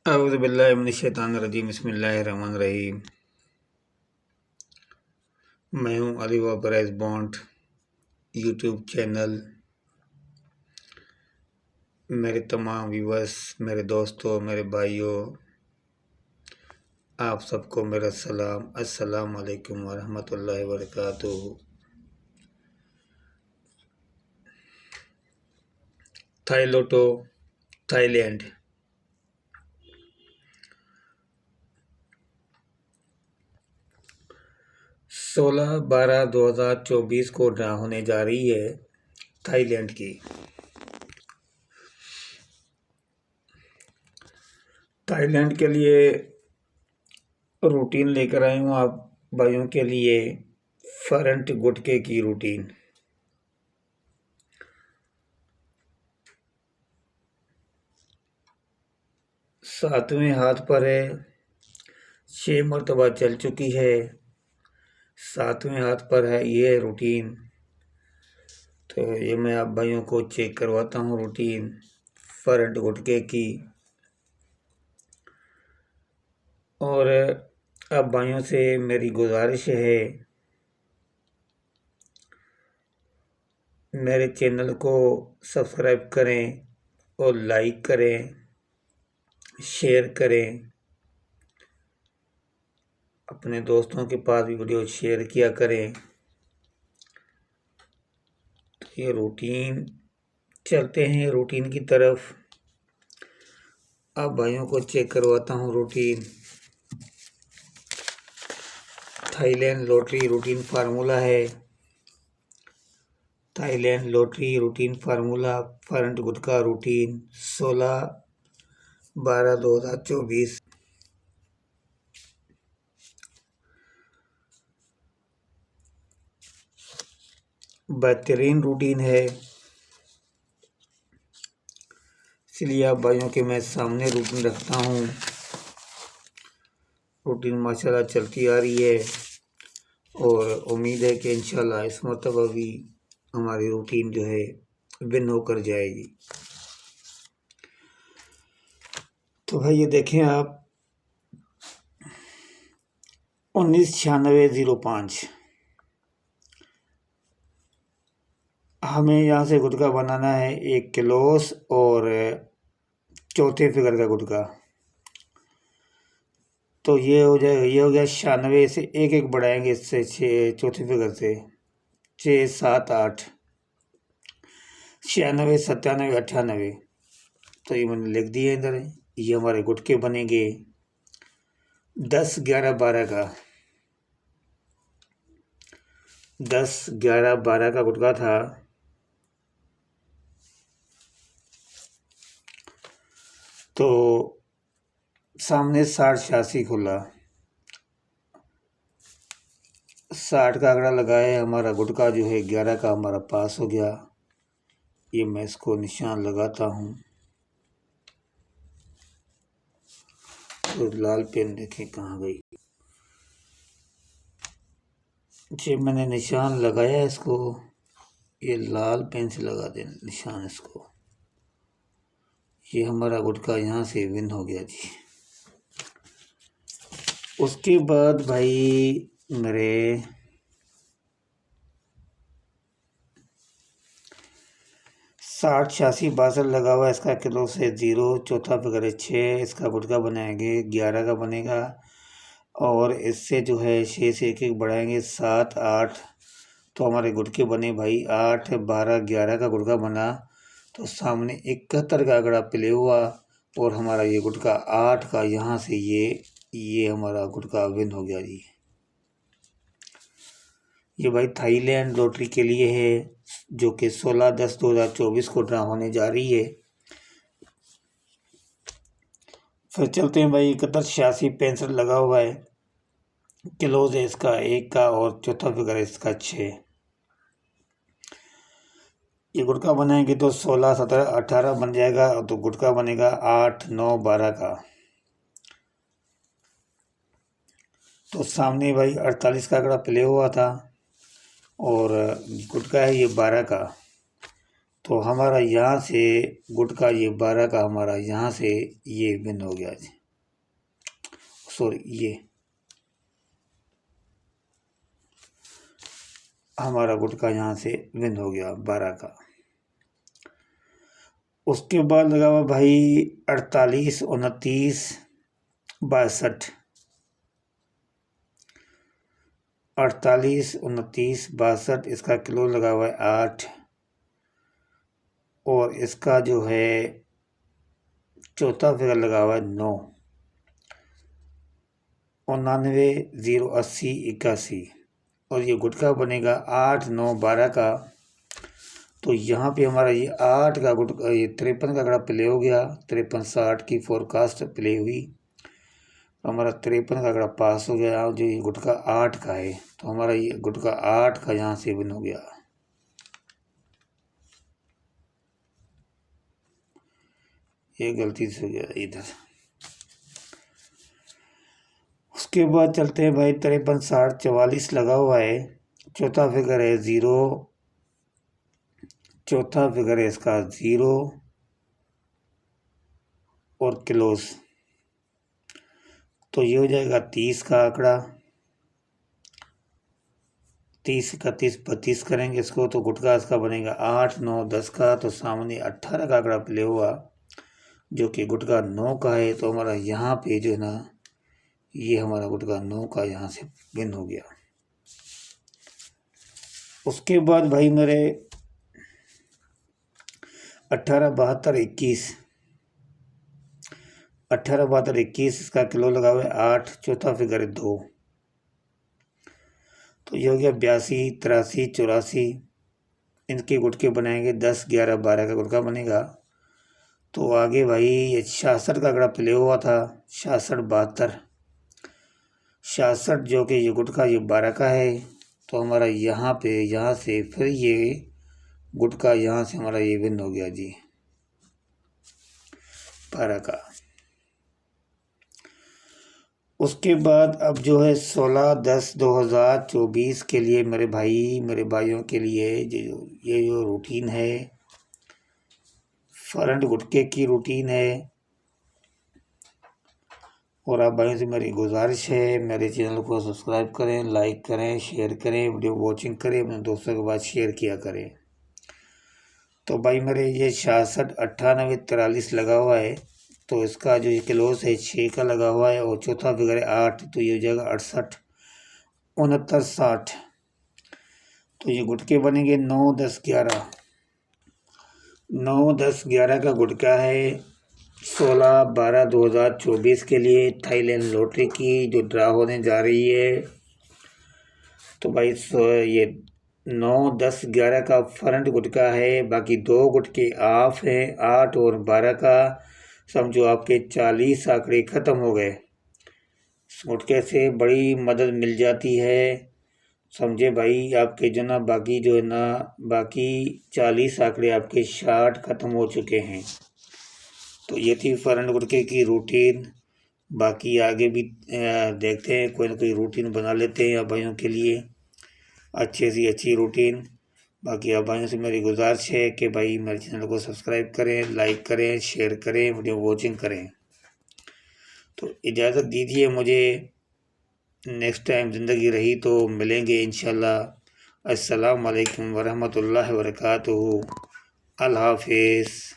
अऊज़ु बिल्लाहि मिनश्शैतानिर्रजीम बिस्मिल्लाहिर्रहमानिर्रहीम। मैं हूँ Ali Parvez Bond. YouTube channel मेरे तमाम व्यूअर्स, मेरे दोस्तों, मेरे भाइयों, आप सबको मेरा सलाम। अस्सलाम वालेकुम वरहमतुल्लाहि वबरकातुहू। थाई लोटो, थाईलैंड। सोलह 12/2024 को ड्रा होने जा रही है थाईलैंड की। थाईलैंड के लिए रूटीन लेकर आए हूँ आप भाइयों के लिए, फ्रंट गुटके की रूटीन। सातवें हाथ पर है, 6 मरतबा चल चुकी है। सातवें हाथ पर है ये रूटीन। तो ये मैं आप भाइयों को चेक करवाता हूँ रूटीन फ्रंट गुटके की। और अब भाइयों से मेरी गुजारिश है, मेरे चैनल को सब्सक्राइब करें और लाइक करें, शेयर करें, अपने दोस्तों के पास भी वीडियो शेयर किया करें। तो ये रूटीन, चलते हैं रूटीन की तरफ। अब भाइयों को चेक करवाता हूँ routine. Thailand lottery routine formula है। Thailand lottery routine formula front gutka routine 16/12/2024। बेहतरीन रूटीन है, इसलिए आप भाइयों के मैं सामने रूटीन रखता हूँ। रूटीन माशाल्लाह चलती आ रही है और उम्मीद है कि इंशाल्लाह इस मरतबा भी हमारी रूटीन जो है विन होकर जाएगी। तो भाई ये देखें आप, 199605 हमें यहाँ से गुटका बनाना है, 1 किलोस और चौथे फिगर का गुटका। तो ये हो जाएगा, ये हो गया 96 से एक एक बढ़ाएंगे इससे 6 चौथे फिगर से 6 7 8 96 97 98। तो ये मैंने लिख दिया इधर। ये हमारे गुटके बनेंगे 10 11 12 का। 10 11 12 का गुटका था। तो सामने 60 86 खुला, 60 का आंकड़ा लगाए, हमारा गुटका जो है 11 का हमारा पास हो गया। ये मैं इसको निशान लगाता हूँ। तो लाल पेन देखें कहाँ गई। जब मैंने निशान लगाया इसको, ये लाल पेन से लगा दें निशान इसको। ये हमारा गुटका यहाँ से विन हो गया जी। उसके बाद भाई मेरे 60 86 62 लगा हुआ, इसका किलो से 0, चौथा फिगर है 6, इसका गुटका बनाएंगे 11 का बनेगा। और इससे जो है 6 से एक एक बढ़ाएंगे 7 8। तो हमारे गुटके बने भाई 8 12 11 का गुटका बना। तो सामने 71 का आंकड़ा प्ले हुआ और हमारा ये गुटका 8 का यहाँ से ये हमारा गुटका विन हो गया जी। ये भाई थाईलैंड लॉटरी के लिए है, जो कि 16/10/2024 को ड्रा होने जा रही है। फिर चलते हैं भाई, 71 86 65 लगा हुआ है, किलोज है इसका 1 का और चौथा फिगर है इसका 6। ये गुटका बनाएंगे तो 16 17 18 बन जाएगा। तो गुटका बनेगा 8 9 12 का। तो सामने भाई 48 का आंकड़ा प्ले हुआ था और गुटका है ये 12 का। तो हमारा यहाँ से गुटका ये 12 का हमारा यहाँ से ये विन हो गया जी। सॉरी ये हमारा गुटका यहाँ से विन हो गया 12 का। उसके बाद लगा हुआ भाई 48, 29, 62, 48, 29, 62 इसका किलो लगा हुआ है 8, और इसका जो है चौथा फिगर लगा हुआ है 9, 99, 0, 80, 81, और ये गुटखा बनेगा 8, 9, 12 का। तो यहाँ पे हमारा ये 8 का गुटखा, ये 53 का आंकड़ा प्ले हो गया, 53, 60 की फोरकास्ट प्ले हुई, हमारा 53 का आंकड़ा पास हो गया। जो ये गुटखा 8 का है, तो हमारा ये गुटखा 8 का यहाँ से विन हो गया। ये गलती से हो गया इधर। उसके बाद चलते हैं भाई 53, 60, 44 लगा हुआ है, चौथा फिगर है 0, चौथा फिगर है इसका 0 और क्लोज, तो ये हो जाएगा 30 का आंकड़ा, 30, 31, 32 करेंगे इसको, तो गुटखा इसका बनेगा 8, 9, 10 का। तो सामने 18 का आंकड़ा प्ले हुआ जो कि गुटखा 9 का है, तो हमारा यहाँ पे जो है ना, ये हमारा गुटखा 9 का यहाँ से विन हो गया। उसके बाद भाई मेरे 18, 72, 21, 18, 72, 21 इसका किलो लगा हुआ है 8, चौथा फिगर है 2, तो ये हो गया 82, 83, 84, इनके गुटके बनाएंगे 10, 11, 12 का गुटका बनेगा। तो आगे भाई ये 66 का आंकड़ा प्ले हुआ था, 66, 72, 66 जो कि ये गुटखा ये 12 का है, तो हमारा यहाँ पे यहाँ से फिर ये गुटखा यहाँ से हमारा ये विन हो गया जी 12 का। उसके बाद अब जो है 16, 10, 2024 के लिए मेरे भाइयों के लिए ये जो रूटीन है, फ्रंट गुटके की रूटीन है, और आप भाइयों से मेरी गुजारिश है मेरे चैनल को सब्सक्राइब करें, लाइक करें, शेयर करें, वीडियो वॉचिंग करें, अपने दोस्तों के बाद शेयर किया करें। तो भाई मेरे ये 66, 98, 43 लगा हुआ है, तो इसका जो ये क्लोज है 6 का लगा हुआ है, और चौथा फिगर है 8, तो ये हो जाएगा 68, 69, 60, तो ये गुटके बनेंगे 9, 10, 11, 9, 10, 11 का गुटका है 16, 12, 2024 के लिए थाईलैंड लॉटरी की जो ड्रा होने जा रही है। तो भाई ये 9, 10, 11 का फ्रंट गुटका है, बाकी 2 गुटके ऑफ है, 8 और 12 का। समझो आपके 40 आंकड़े ख़त्म हो गए। इस गुटके से बड़ी मदद मिल जाती है, समझे भाई। आपके जो ना बाकी जो है ना, बाकी 40 आंकड़े आपके शार्ट ख़त्म हो चुके हैं। तो ये थी फ्रंट गुटके की रूटीन। बाकी आगे भी देखते हैं, कोई ना कोई रूटीन बना लेते हैं आप भाइयों के लिए, अच्छी सी अच्छी रूटीन। बाकी आप भाइयों से मेरी गुजारिश है कि भाई मेरे चैनल को सब्सक्राइब करें, लाइक करें, शेयर करें, वीडियो वॉचिंग करें। तो इजाज़त दीजिए मुझे, नेक्स्ट टाइम ज़िंदगी रही तो मिलेंगे इंशाल्लाह। अस्सलाम वालेकुम वरहमतुल्लाहि वबरकातुहू। अल्लाह हाफिज़।